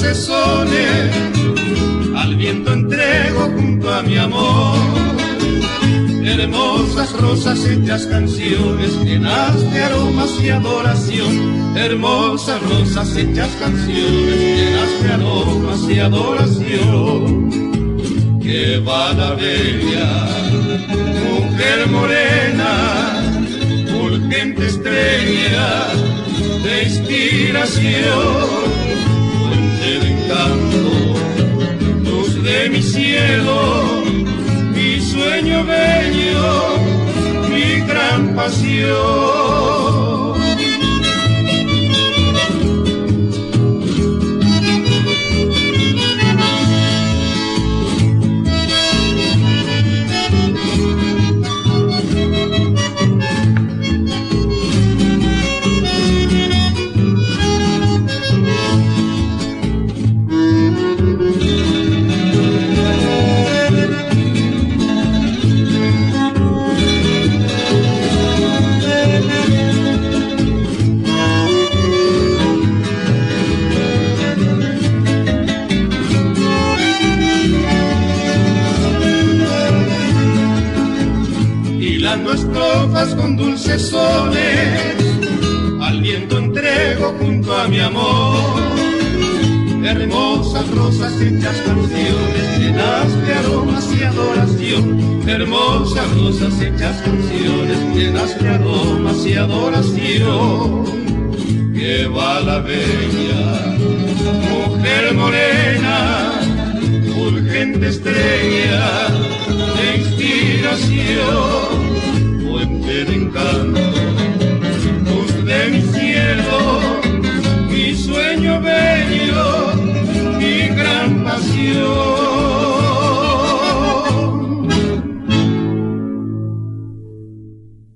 dulces sones, al viento entrego junto a mi amor. Hermosas rosas hechas canciones, llenas de aromas y adoración. Hermosas rosas hechas canciones, llenas de aromas y adoración. Que va la bella mujer morena, fulgente estrella de inspiración, fuente de encanto, luz de mi cielo, mi sueño bello, mi gran pasión. Hilando estrofas con dulces sones, al viento entrego junto a mi amor. Hermosas rosas hechas canciones, llenas de aromas y adoración. Hermosas rosas hechas canciones, llenas de aromas y adoración. Que va la bella